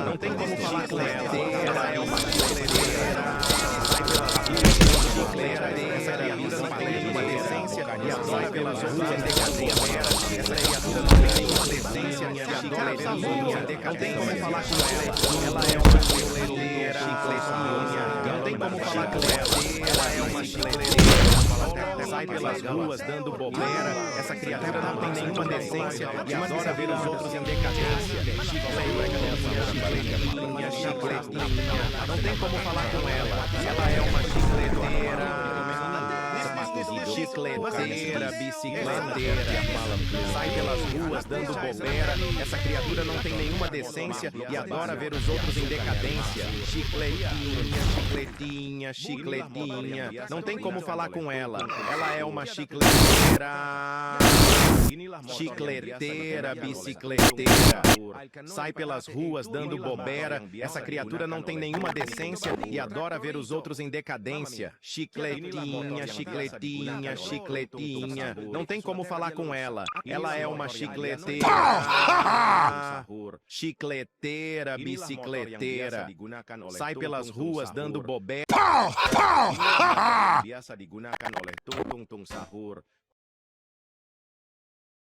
Não tem como falar com ela. Ela é uma essa criatura não tem nenhuma decência e adora pelas outras decadências. Essa criatura não tem nenhuma decência e adora pelas outras decadências. Não tem como falar com ela. Ela é uma chicleteira. Não tem como falar com ela. Ela é uma chicleteira. Sai pelas ruas dando bobeira. Essa criatura não tem nenhuma decência e adora ver os outros em decadência. Chicletinha. Não tem como falar com ela. Ela é uma chicleteira. Chicleteira, bicicleteira, sai pelas ruas dando bobeira. Essa criatura não tem nenhuma decência e adora ver os outros em decadência. Chicletinha, chicletinha. Não tem como falar com ela. Ela é uma chicleteira. Chicleteira, bicicleteira. Sai pelas ruas dando bobeira. Essa criatura não tem nenhuma decência e adora ver os outros em decadência. Chicletinha, chicletinha, chicletinha. Não tem como falar com ela. Ela é uma chicleteira. Chicleteira, bicicleteira. Sai pelas ruas dando bobeira. Biasa digunakan oleh tung-tung sahur.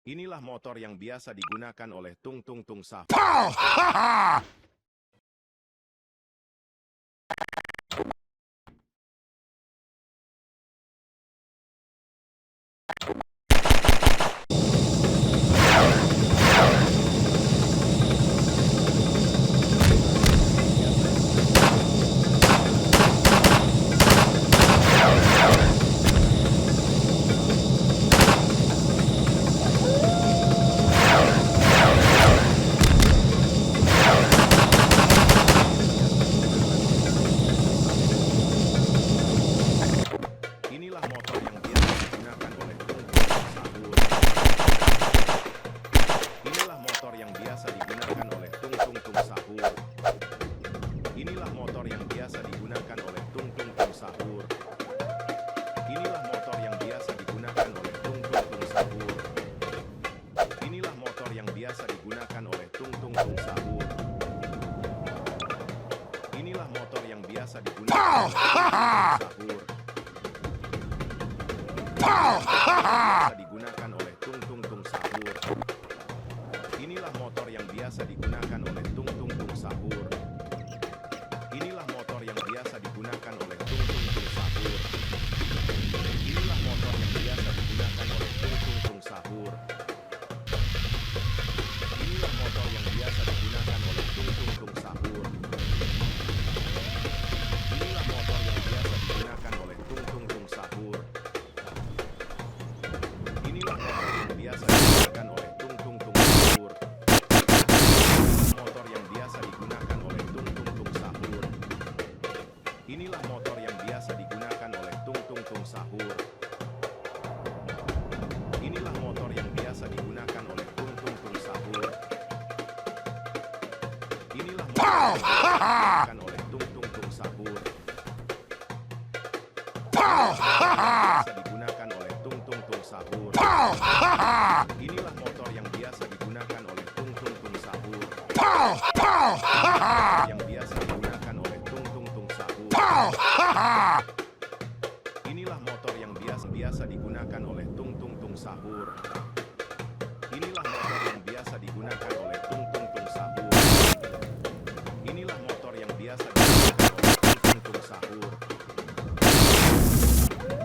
Inilah motor yang biasa digunakan oleh tung-tung sahur. Digunakan oleh tung-tung sahur. Inilah motor yang biasa digunakan oleh tung-tung sahur. Inilah motor yang biasa digunakan oleh tung-tung sahur. Inilah motor yang biasa digunakan oleh tung-tung sahur. Inilah motor yang biasa digunakan oleh tung-tung sahur. Inilah motor yang biasa digunakan oleh tung-tung sahur. Inilah motor yang biasa digunakan oleh tung-tung sahur. Motor yang biasa digunakan oleh tung-tung sahur. Inilah motor yang biasa digunakan oleh tung-tung sahur. Inilah motor yang biasa digunakan oleh tung-tung sahur. Inilah motor yang digunakan oleh tung-tung sahur. Biasa digunakan oleh tung-tung sahur. Inilah motor yang biasa digunakan oleh tung-tung sahur. Yang biasa digunakan oleh tung-tung sahur. Inilah motor yang biasa digunakan oleh tung-tung sahur. Inilah motor yang biasa digunakan oleh tung-tung sahur. Inilah motor yang biasa digunakan oleh tung-tung sahur.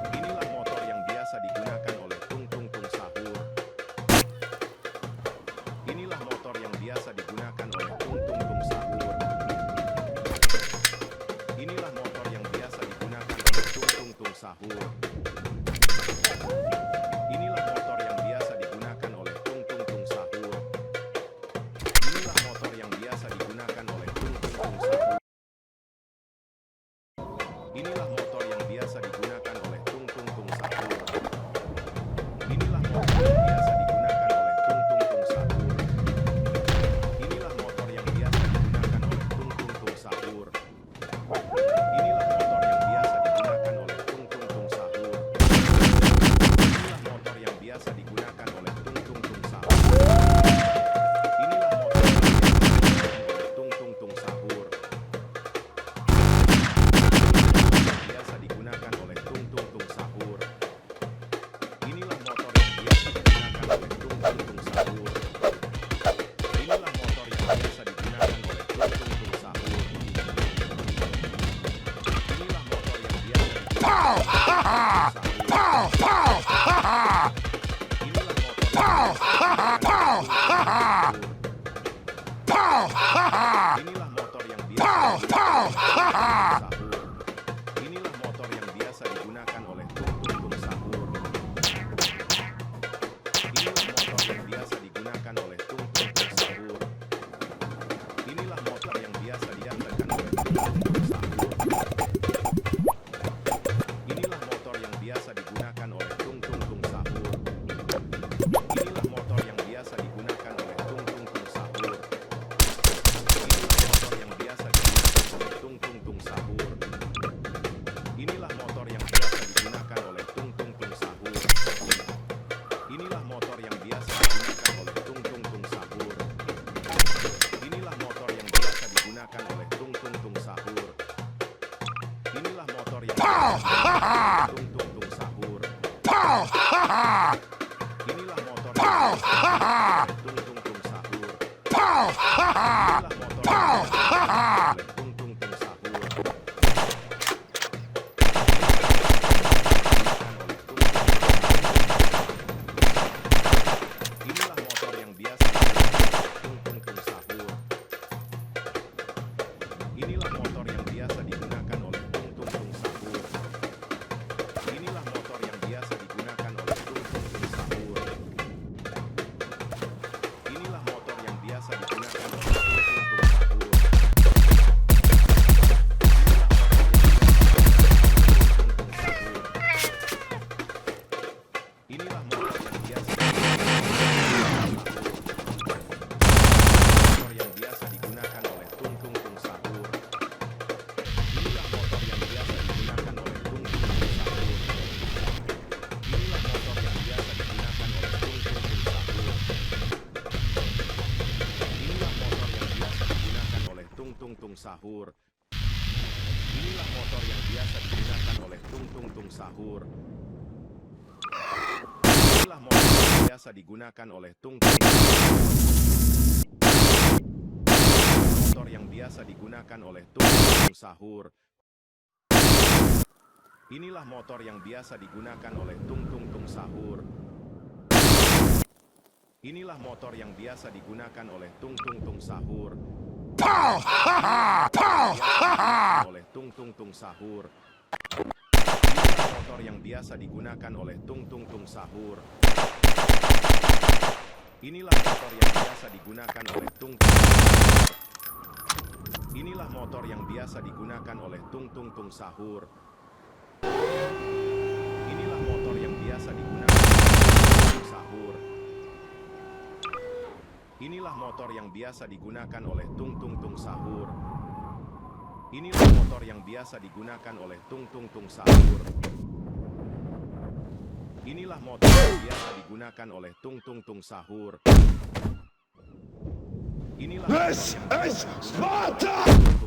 Inilah motor yang biasa digunakan oleh tung-tung sahur. Inilah motor yang biasa digunakan oleh tung-tung sahur. Inilah motor yang biasa digunakan oleh tung-tung sahur. Inilah motor yang biasa digunakan oleh tung-tung sahur. Inilah motor yang biasa digunakan oleh tung-tung sahur. Inilah motor yang biasa digunakan oleh tung-tung sahur. Inilah motor yang biasa. Inilah motor yang biasa digunakan oleh tung-tung sahur. Inilah motor yang biasa digunakan oleh tung-tung sahur. Inilah motor yang biasa diantarkan oleh tung-tung sahur. Inilah motor yang biasa digunakan oleh tung-tung sahur. Inilah motor yang biasa digunakan oleh tung-tung sahur. Inilah motor yang biasa digunakan oleh tung-tung sahur. Inilah motor yang biasa digunakan oleh tung-tung sahur. Inilah motor yang biasa digunakan oleh tung-tung sahur. Inilah motor yang biasa digunakan oleh tung-tung sahur. Inilah motor yang biasa digunakan oleh tung-tung sahur. Inilah motor yang biasa digunakan oleh tung-tung sahur. Inilah motor yang biasa digunakan oleh tung-tung sahur. Inilah motor yang biasa digunakan oleh tung-tung sahur. Inilah motor yang biasa digunakan oleh tung-tung sahur. Inilah motor yang biasa digunakan oleh tung-tung sahur. Inilah motor yang biasa digunakan oleh tung-tung sahur. Inilah motor yang biasa digunakan oleh tung-tung sahur. Inilah motor yang biasa digunakan oleh tung-tung sahur. Inilah motor yang biasa digunakan oleh tung-tung sahur. Inilah motor yang biasa digunakan oleh tung-tung sahur. Inilah motor yang biasa digunakan oleh tung-tung motor yang biasa digunakan oleh tung-tung sahur. Inilah motor yang biasa digunakan oleh tung-tung sahur. Inilah motor yang biasa digunakan oleh tung-tung sahur. Oleh tung-tung sahur. Inilah motor yang biasa digunakan oleh tung-tung sahur. Inilah motor yang biasa digunakan oleh tung-tung sahur. Inilah motor yang biasa digunakan oleh tung-tung sahur. Inilah motor yang biasa digunakan oleh tung-tung sahur. Inilah motor yang biasa digunakan oleh tung-tung sahur. Inilah motor yang biasa digunakan oleh tung-tung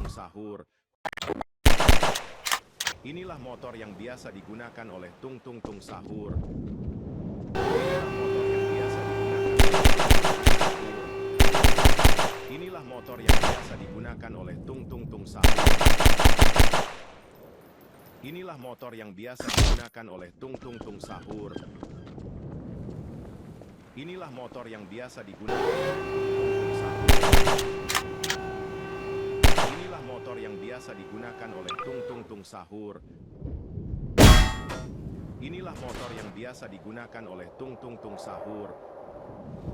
sahur. Inilah motor yang biasa digunakan oleh tung-tung sahur. Inilah motor tung-tung sahur. Inilah motor yang biasa digunakan oleh tung-tung sahur. Inilah motor yang biasa digunakan oleh tung-tung sahur. Inilah motor yang biasa digunakan oleh tung-tung sahur. Inilah motor yang biasa digunakan oleh tung-tung sahur. Inilah motor yang biasa digunakan oleh tung-tung sahur.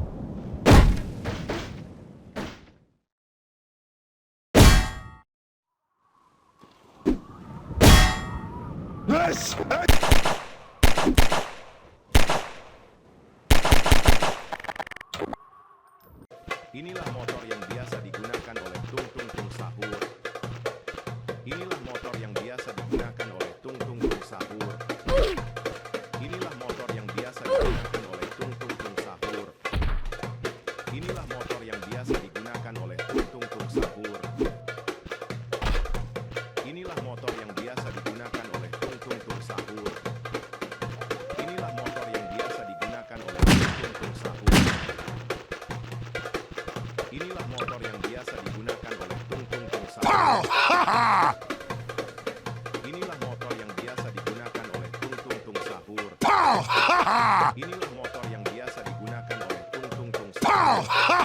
Inilah motor yang biasa digunakan oleh tung-tung sahur. Inilah motor yang biasa digunakan oleh tung-tung sahur. Inilah motor yang biasa digunakan oleh tung-tung sahur. Inilah motor yang biasa digunakan oleh tung-tung sahur. Inilah motor yang biasa digunakan oleh tung-tung sahur. Inilah motor yang biasa digunakan oleh tung-tung sahur. Inilah motor yang biasa digunakan oleh tung-tung sahur. Inilah motor yang biasa digunakan oleh tung-tung sahur. Inilah motor yang biasa digunakan oleh tung-tung sahur.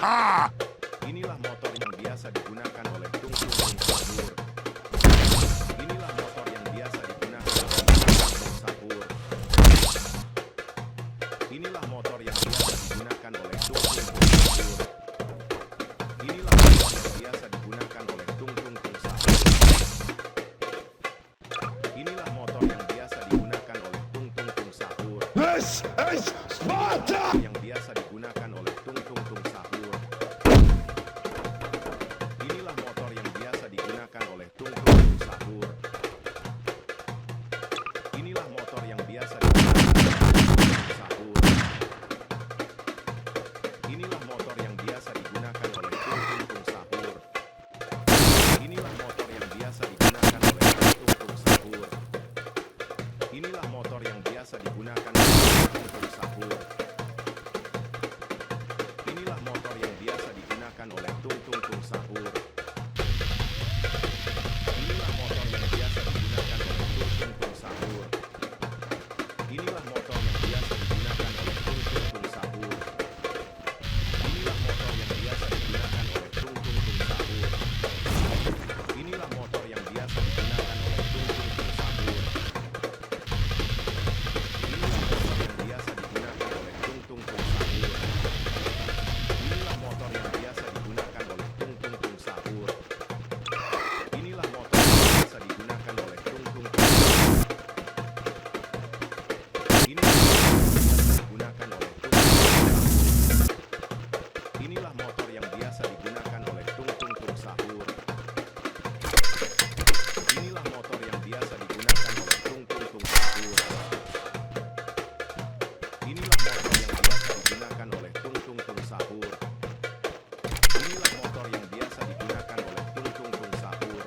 Inilah motor yang biasa digunakan oleh tung-tung sahur. Inilah motor yang biasa digunakan oleh tung-tung sahur. Inilah motor yang biasa digunakan oleh tung-tung sahur. Inilah motor yang biasa digunakan oleh tung-tung sahur. Inilah motor yang biasa digunakan oleh tung-tung sahur. This is Sparta! Yang biasa digunakan oleh tung-tung sahur. Inilah motor yang biasa digunakan oleh tung-tung sahur. Inilah motor yang biasa digunakan oleh tung-tung sahur. Inilah motor yang biasa digunakan oleh tung-tung sahur. Inilah motor yang biasa digunakan oleh tung-tung sahur. Inilah motor yang biasa digunakan oleh tung-tung sahur. Inilah motor yang biasa digunakan oleh tung-tung sahur. Inilah motor yang biasa digunakan oleh tung-tung sahur. Inilah motor yang biasa digunakan oleh tung-tung sahur. Inilah motor yang biasa digunakan oleh tung-tung sahur. Inilah motor yang biasa digunakan oleh tung-tung sahur. Inilah motor yang biasa digunakan oleh tung-tung sahur. Inilah motor yang biasa digunakan oleh tung-tung sahur. Inilah motor yang biasa digunakan oleh tung-tung sahur. Inilah motor yang biasa digunakan oleh tung-tung sahur. Inilah motor yang biasa digunakan oleh tung-tung sahur. Inilah motor yang biasa digunakan oleh tung-tung sahur.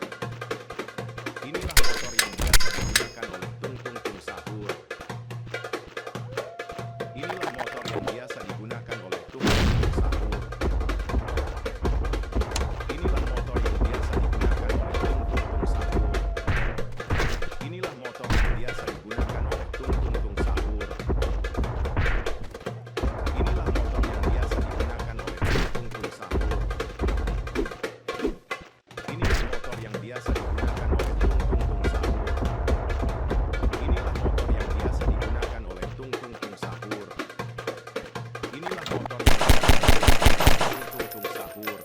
Inilah motor yang biasa digunakan oleh tung-tung sahur. Inilah motor yang biasa digunakan oleh tung-tung sahur. Inilah motor yang biasa digunakan oleh tung-tung sahur. Inilah motor yang biasa digunakan oleh tung-tung sahur. Inilah motor yang biasa digunakan oleh tung-tung sahur. Inilah motor yang biasa digunakan oleh tung-tung sahur. Inilah motor yang biasa digunakan oleh tung-tung sahur.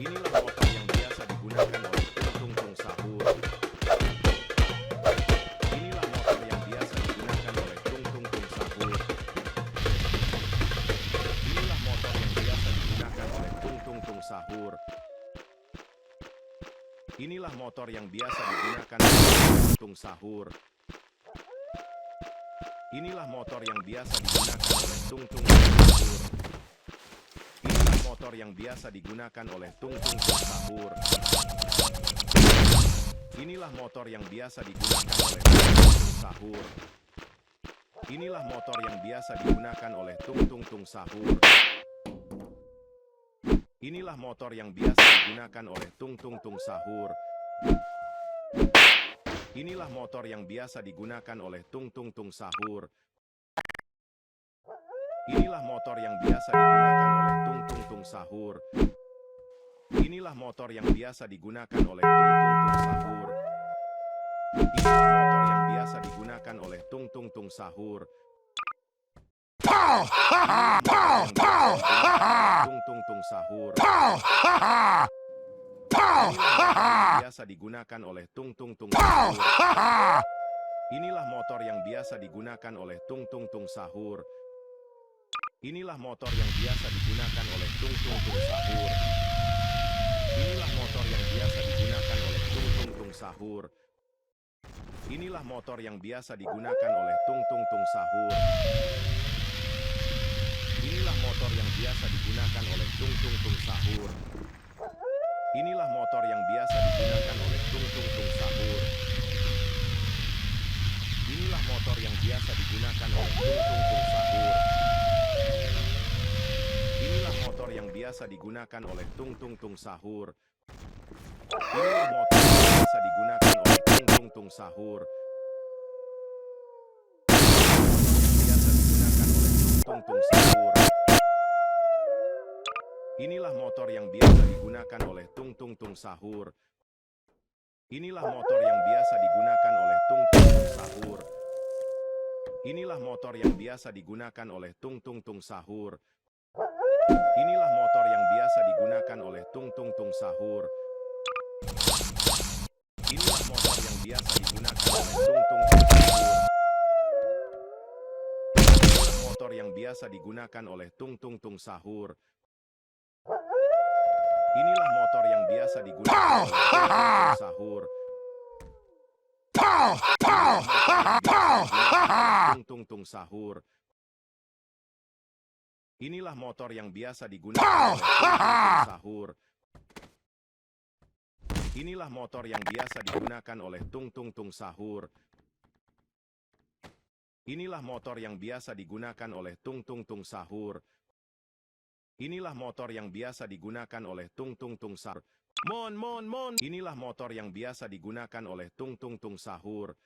Inilah motor yang biasa digunakan oleh tung-tung sahur. Inilah motor yang biasa digunakan oleh tung-tung sahur. Inilah motor yang biasa digunakan oleh tung-tung sahur. Inilah motor yang biasa digunakan oleh tung-tung sahur. Inilah motor yang biasa digunakan oleh tung-tung sahur. Inilah motor yang biasa digunakan oleh tung-tung sahur. Inilah motor yang biasa digunakan oleh tung-tung sahur. Inilah motor yang biasa digunakan oleh tung-tung sahur. Inilah motor yang biasa digunakan oleh tung-tung sahur. Inilah motor yang biasa digunakan oleh tung-tung sahur. Inilah motor yang biasa digunakan oleh tung-tung sahur. Inilah motor yang biasa digunakan oleh tung-tung sahur. Inilah motor yang biasa digunakan oleh tung-tung sahur. Inilah motor yang biasa digunakan oleh tung-tung sahur. Pow! Ha ha! Pow! Pow! Ha ha! Tung-tung sahur. Pow! Ha ha! Pow! Ha ha! Biasa digunakan oleh tung-tung Pow! sahur. Ha ha! Inilah motor yang biasa digunakan oleh tung-tung sahur. Inilah motor yang biasa digunakan oleh tung-tung sahur. Inilah motor yang biasa digunakan oleh tung-tung sahur. Inilah motor yang biasa digunakan oleh tung-tung sahur. Inilah motor yang biasa digunakan oleh tung-tung sahur. Inilah motor yang biasa digunakan oleh tung-tung sahur. Inilah motor yang biasa digunakan oleh tung-tung sahur. Inilah motor yang biasa digunakan oleh tung-tung sahur. Inilah motor yang biasa digunakan oleh tung-tung sahur. Biasa digunakan oleh tung-tung sahur. Inilah motor yang biasa digunakan oleh Tung Tung Tung Sahur. Inilah motor yang biasa digunakan oleh Tung Tung Tung Sahur. Inilah motor yang biasa digunakan oleh Tung Tung Tung Sahur. Inilah motor yang biasa digunakan oleh Tung Tung Tung Sahur. Inilah motor yang biasa digunakan oleh Tung Tung Tung Sahur. Inilah motor yang biasa digunakan oleh Tung Tung Tung Sahur. Inilah motor yang biasa digunakan oleh Tung Tung Sahur. Tung Tung Tung Sahur. Inilah motor yang biasa digunakan oleh Tung Tung Sahur. Inilah motor yang biasa digunakan oleh Tung Tung Tung Sahur. Inilah motor yang biasa digunakan oleh Tung Tung Tung Sahur. Inilah motor yang biasa digunakan oleh Tung Tung Tung Sahur. Mon. Inilah motor yang biasa digunakan oleh Tung Tung Tung Sahur.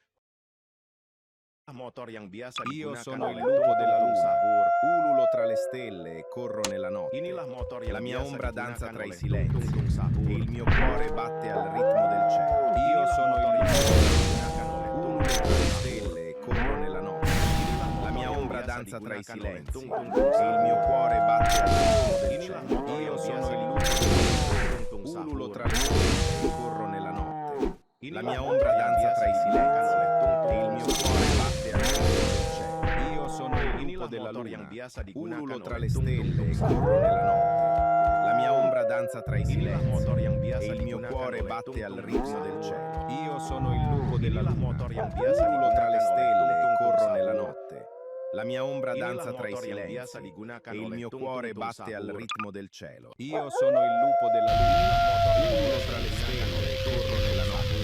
Motor yang biasa digunakan oleh Tung Tung Tung Sahur. Ululo tra le stelle e corro nella notte. Inilah motor yang La mia biasa ombra danza digunakan tra i oleh Tung silenzi Tung Tung Sahur. e il mio cuore batte al ritmo del cielo. Io Inilah sono motor il yang biasa digunakan oleh Tung ululo Tung tra Tung le Sahur. stelle e corro nella notte. Inilah La motor mia yang ombra biasa danza tra i digunakan oleh silenzi Tung Tung e Tung il Sahur. mio cuore batte al ritmo del Inilah cielo. motor Io yang sono biasa il digunakan oleh Tung Tung Tung ululo Sahur. tra le stelle e corro nella notte. La Inilah mia motor ombra yang danza biasa tra i digunakan silenzi oleh Tung Tung e il Tung mio Sahur. cuore batte al ritmo del cielo. Io sono il lupo Inilah della motor yang luna. biasa digunakan Ululo tra oleh le Tung Tung stelle Tung e Sahur. corro nella notte. La mia ombra danza tra i Inilah silenzi motor yang e biasa il mio digunakan cuore oleh batte Tung al Tung Tung ritmo del Sahur. cielo. Io sono il lupo della Inilah luna. motor yang biasa Ululo tra le digunakan oleh stelle Tung e Tung Tung corro nella Sahur. notte. La mia ombra Inilah danza tra i motor yang biasa silenzi digunakan e il oleh mio Tung cuore Tung Tung batte al Sahur. ritmo del cielo. Io sono il lupo della luna. Inilah motor yang Ululo biasa tra le digunakan stelle oleh e Tung corro Tung Tung nella Sahur. notte.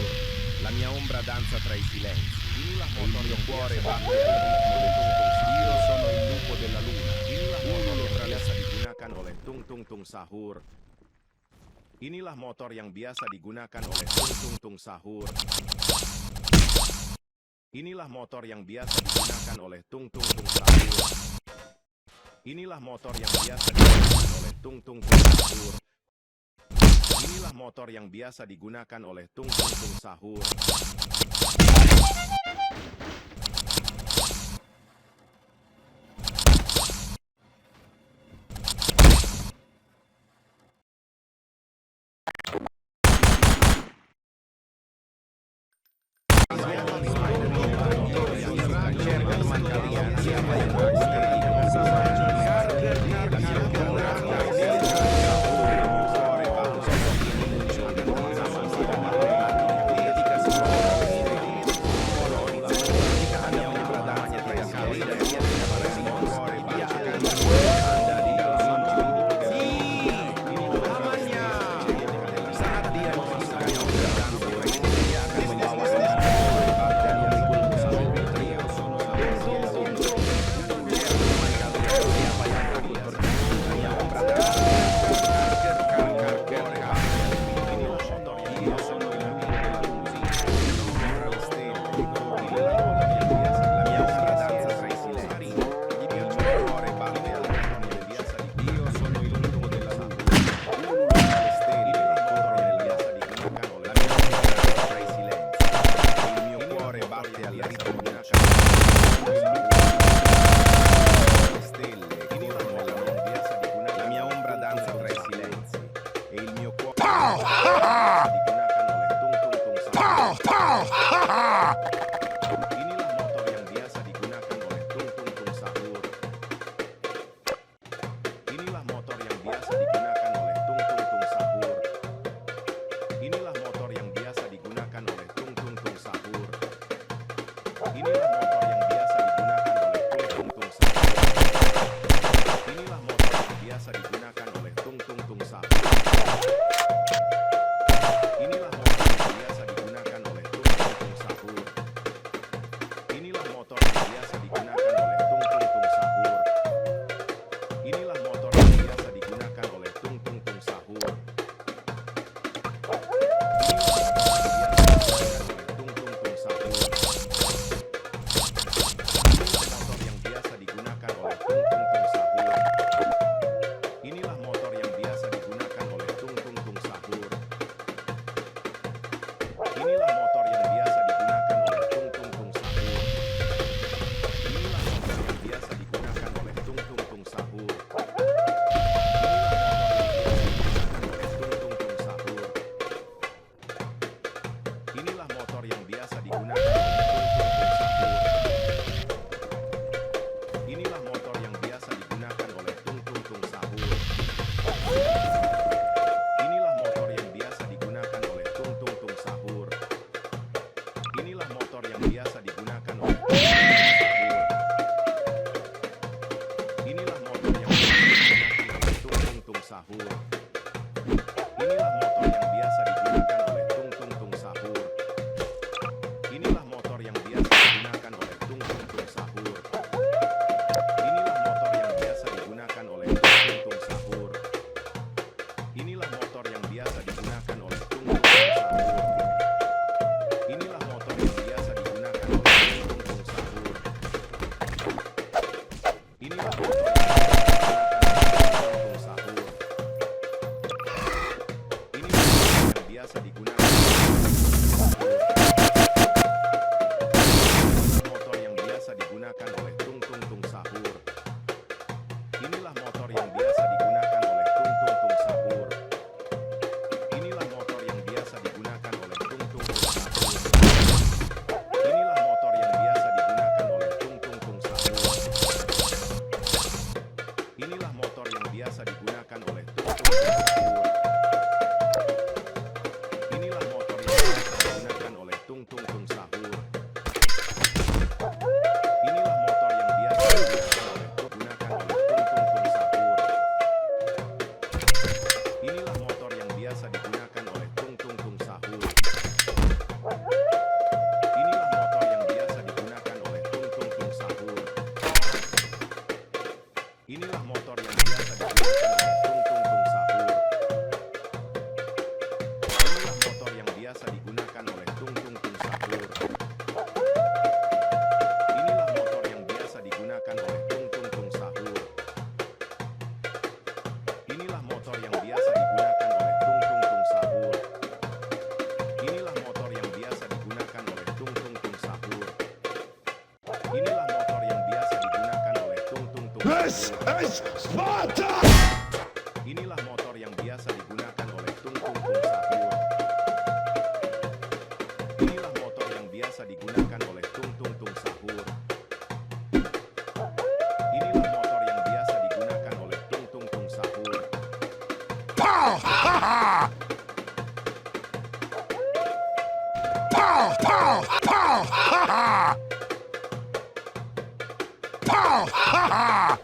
La mia ombra danza tra i silenzi Inilah e il motor mio yang cuore biasa batte digunakan al oleh ritmo Tung del Tung Tung cielo. Io Sahur. sono il lupo della luna. Inilah motor Ululo yang tra le biasa digunakan oleh Tung Tung Tung Sahur. Inilah motor yang biasa digunakan oleh Tung Tung Tung Sahur. Inilah motor yang biasa digunakan oleh Tung Tung Tung Sahur. Inilah motor yang biasa digunakan oleh Tung Tung Tung Sahur. Inilah motor yang biasa digunakan oleh Tung Tung Tung Sahur. Inilah motor yang biasa digunakan oleh tung tung tung sahur. Inilah motor yang biasa digunakan oleh tung tung tung sahur. Inilah motor yang biasa digunakan oleh tung tung tung sahur. Inilah motor yang biasa digunakan oleh tung tung tung sahur. Inilah motor yang biasa digunakan oleh tung tung tung sahur. Inilah motor yang biasa digunakan oleh tung tung tung sahur. Inilah motor yang biasa digunakan oleh tung tung tung sahur. Inilah motor yang biasa digunakan oleh tung tung tung sahur. Inilah motor yang biasa digunakan oleh tung tung tung sahur. Inilah motor yang biasa digunakan oleh tung tung tung sahur. Inilah motor yang biasa digunakan oleh tung tung tung sahur. Inilah motor yang biasa digunakan oleh tung tung tung sahur. Inilah motor yang biasa digunakan oleh tung tung tung sahur. Inilah motor yang biasa digunakan oleh tung tung tung sahur. Inilah motor yang biasa digunakan oleh tung tung tung sahur. Inilah motor yang biasa digunakan oleh tung tung tung sahur. Inilah motor yang biasa digunakan oleh tung tung tung sahur. Inilah motor yang biasa digunakan oleh tung tung tung sahur. Inilah motor yang biasa digunakan oleh tung tung tung sahur. Inilah motor yang biasa digunakan oleh tung tung tung sahur. Inilah motor yang biasa digunakan oleh tung tung tung sahur. Inilah motor yang biasa digunakan oleh tung tung tung sahur. Inilah motor yang biasa digunakan oleh tung tung tung sahur. Inilah motor yang biasa digunakan oleh tung tung tung sahur. Inilah motor yang biasa digunakan oleh tung tung tung This sahur. is Sparta! Inilah motor yang biasa digunakan oleh tung tung tung sahur. Inilah motor yang biasa digunakan oleh tung tung tung sahur. Inilah motor yang biasa digunakan oleh tung tung tung sahur. Pow! Ha ha! Pow! Pow! Pow! Ha ha! Pow! Ha ha!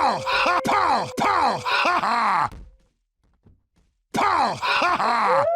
Pow! Ha! Pow! Pow! Ha! Ha! Pow! Ha! Ha!